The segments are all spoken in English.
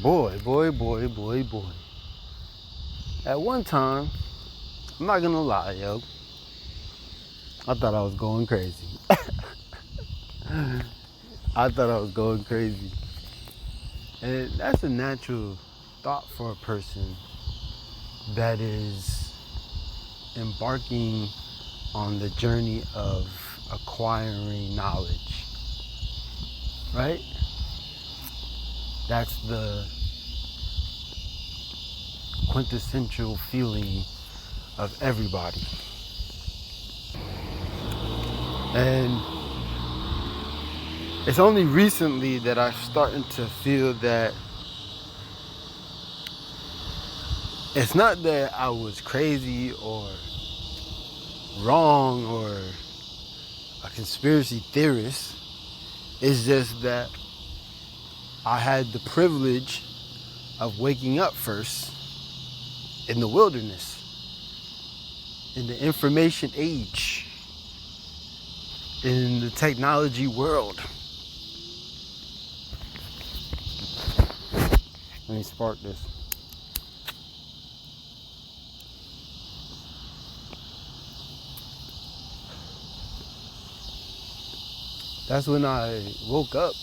Boy. At one time, I'm not gonna lie, yo, I thought I was going crazy. And that's a natural thought for a person that is embarking on the journey of acquiring knowledge, right? That's the quintessential feeling of everybody. And it's only recently that I'm starting to feel that it's not that I was crazy or wrong or a conspiracy theorist. It's just that I had the privilege of waking up first in the wilderness, in the information age, in the technology world. Let me spark this. That's when I woke up,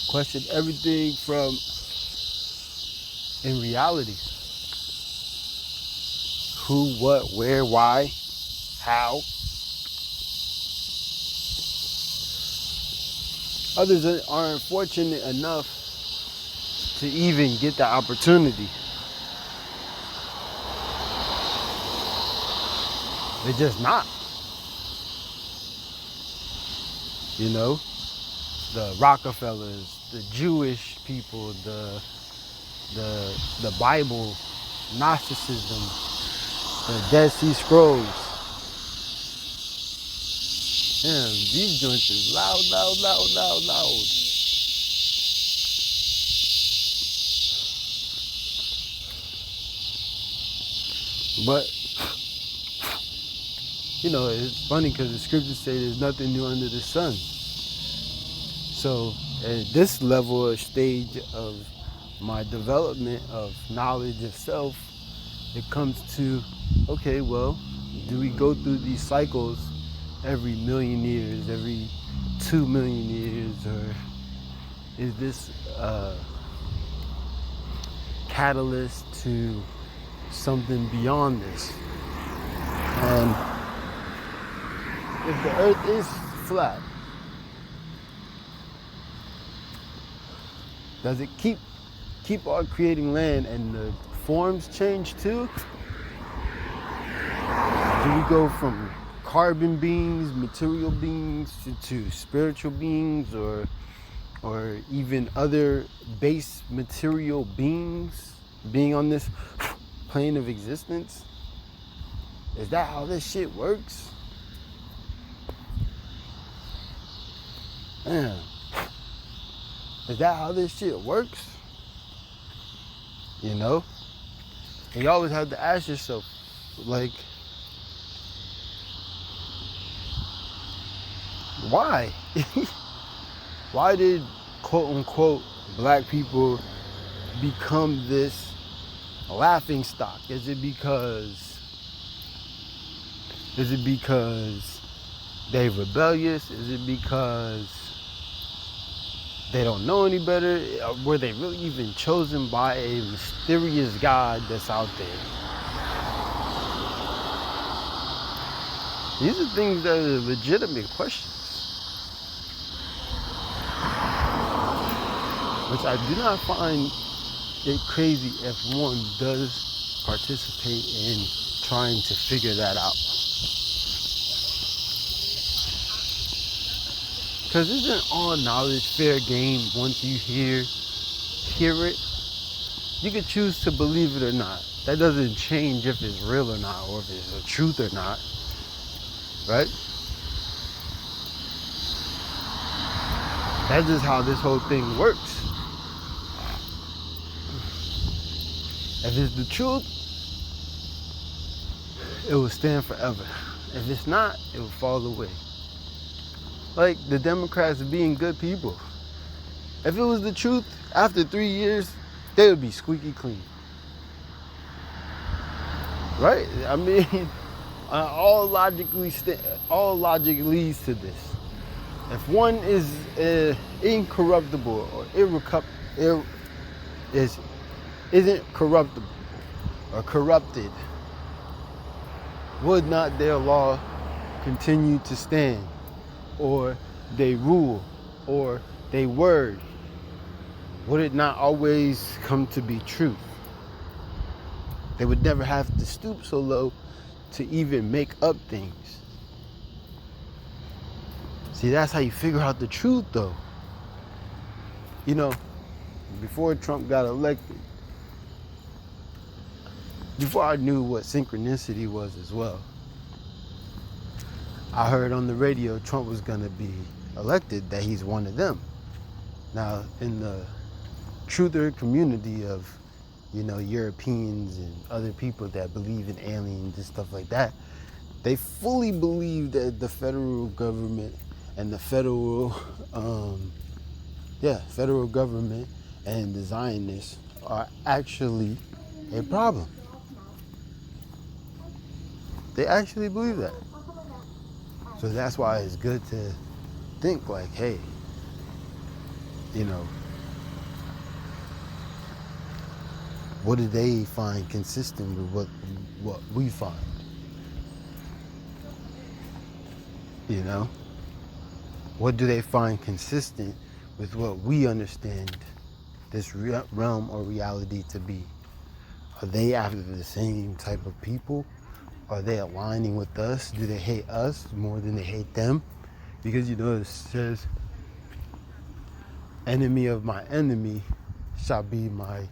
questioned everything from, in reality, who, what, where, why, how. Others aren't fortunate enough to even get the opportunity. They're just not. You know, the Rockefellers, the Jewish people, the Bible, Gnosticism, the Dead Sea Scrolls. Damn, these joints is loud. But, you know, it's funny because the scriptures say there's nothing new under the sun. So at this level or stage of my development of knowledge of self, it comes to, okay, well, do we go through these cycles every million years, every 2 million years, or is this a catalyst to something beyond this? And if the earth is flat, does it keep on creating land and the forms change too? Do we go from carbon beings, material beings, to spiritual beings, or even other base material beings being on this plane of existence? Is that how this shit works? Man, is that how this shit works? You know? And you always have to ask yourself, like, why? Why did quote unquote black people become this laughing stock? Is it because they're rebellious? Is it because they don't know any better? Were they really even chosen by a mysterious God that's out there? These are things that are legitimate questions, which I do not find it crazy if one does participate in trying to figure that out. Because isn't all knowledge fair game once you hear it? You can choose to believe it or not. That doesn't change if it's real or not, or if it's the truth or not, right? That's just how this whole thing works. If it's the truth, it will stand forever. If it's not, it will fall away. Like the Democrats being good people. If it was the truth, after 3 years, they would be squeaky clean. Right? I mean, all logic leads to this. If one is incorruptible or isn't corruptible or corrupted, would not their law continue to stand, or they rule, or they word? Would it not always come to be truth? They would never have to stoop so low to even make up things. See, that's how you figure out the truth, though. You know, before Trump got elected, before I knew what synchronicity was as well, I heard on the radio Trump was going to be elected, that he's one of them. Now, in the truther community of, Europeans and other people that believe in aliens and stuff like that, they fully believe that the federal government and the federal government and the Zionists are actually a problem. They actually believe that. So that's why it's good to think like, hey, what do they find consistent with what we find? What do they find consistent with what we understand this realm or reality to be? Are they after the same type of people? Are they aligning with us? Do they hate us more than they hate them? Because it says, enemy of my enemy shall be my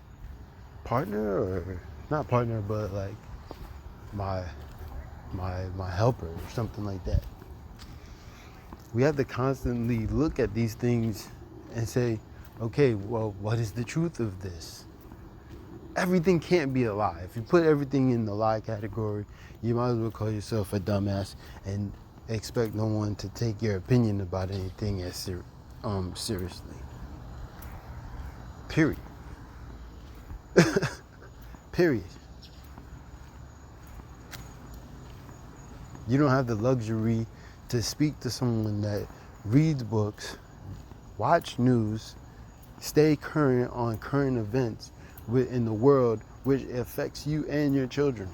partner, or not partner, but like my helper, or something like that. We have to constantly look at these things and say, okay, well, what is the truth of this? Everything can't be a lie. If you put everything in the lie category, you might as well call yourself a dumbass and expect no one to take your opinion about anything as seriously. Period. Period. You don't have the luxury to speak to someone that reads books, watch news, stay current on current events in the world, which affects you and your children.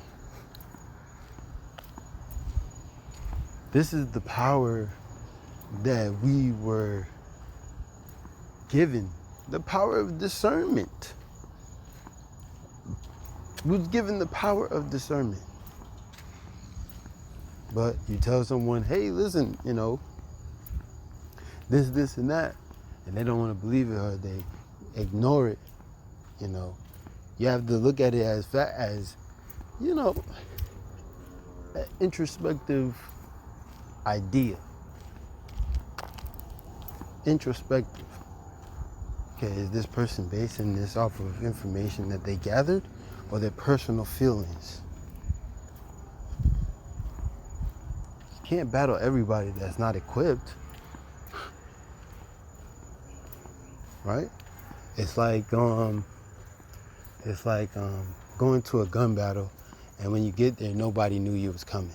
This is the power that we were given, the power of discernment. We was given the power of discernment. But you tell someone, hey, listen, this and that, and they don't want to believe it, or they ignore it. You have to look at it as an introspective idea. Introspective. Okay, is this person basing this off of information that they gathered, or their personal feelings? You can't battle everybody that's not equipped. Right? It's like going to a gun battle, and when you get there, nobody knew you was coming.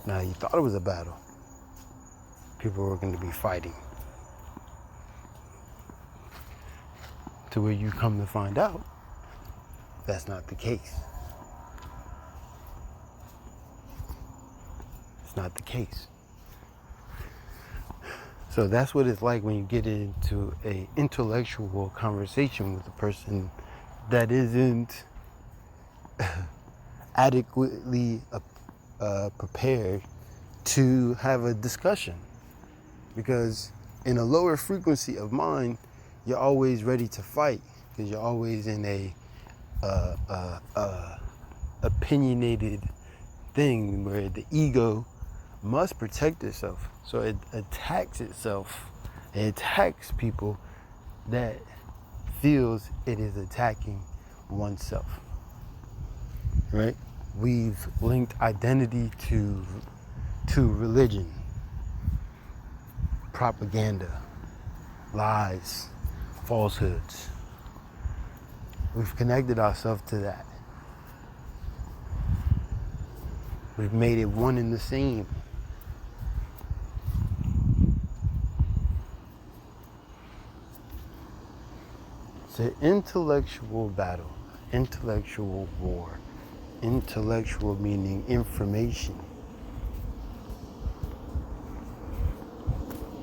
Now, you thought it was a battle. People were going to be fighting. To where you come to find out, that's not the case. It's not the case. So that's what it's like when you get into an intellectual conversation with a person that isn't adequately prepared to have a discussion. Because in a lower frequency of mind, you're always ready to fight, because you're always in a opinionated thing where the ego must protect itself. So it attacks itself. It attacks people that feels it is attacking oneself. Right? We've linked identity to religion. propaganda, lies, falsehoods. We've connected ourselves to that. We've made it one and the same. It's an intellectual battle, intellectual war. Intellectual meaning information.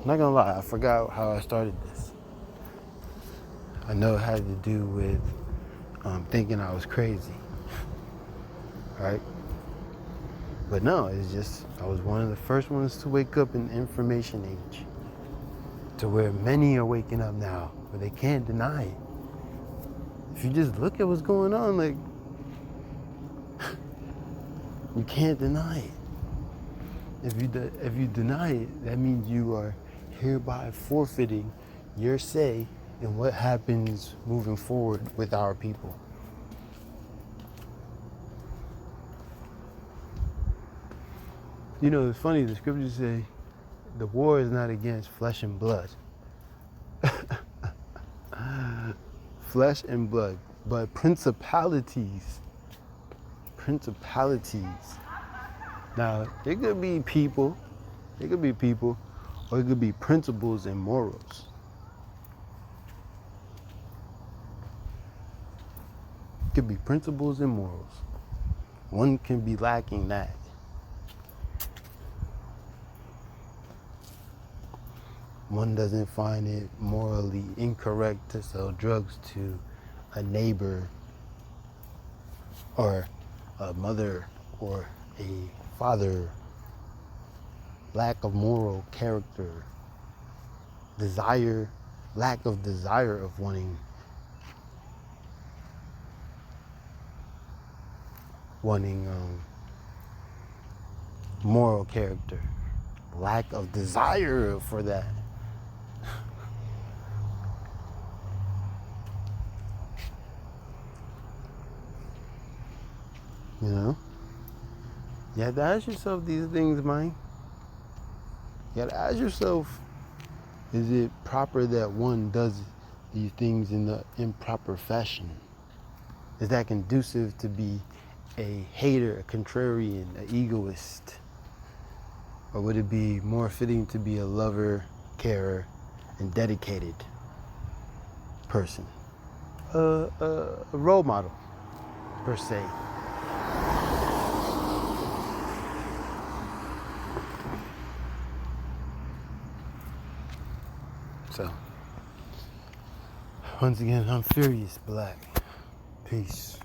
I'm not gonna lie, I forgot how I started this. I know it had to do with thinking I was crazy, right? But no, it's just, I was one of the first ones to wake up in the information age, to where many are waking up now, but they can't deny it. If you just look at what's going on, like, you can't deny it. If you deny it, that means you are hereby forfeiting your say in what happens moving forward with our people. You know, it's funny, the scriptures say the war is not against flesh and blood. Flesh and blood, but principalities. Now, it could be people, or it could be principles and morals. It could be principles and morals. One can be lacking that. One doesn't find it morally incorrect to sell drugs to a neighbor or a mother or a father. Lack of moral character, lack of desire of wanting moral character, lack of desire for that. You know? You have to ask yourself these things, man. You have to ask yourself, is it proper that one does these things in the improper fashion? Is that conducive to be a hater, a contrarian, an egoist? Or would it be more fitting to be a lover, carer, and dedicated person? A role model, per se. So, once again, I'm Furious Black. Peace.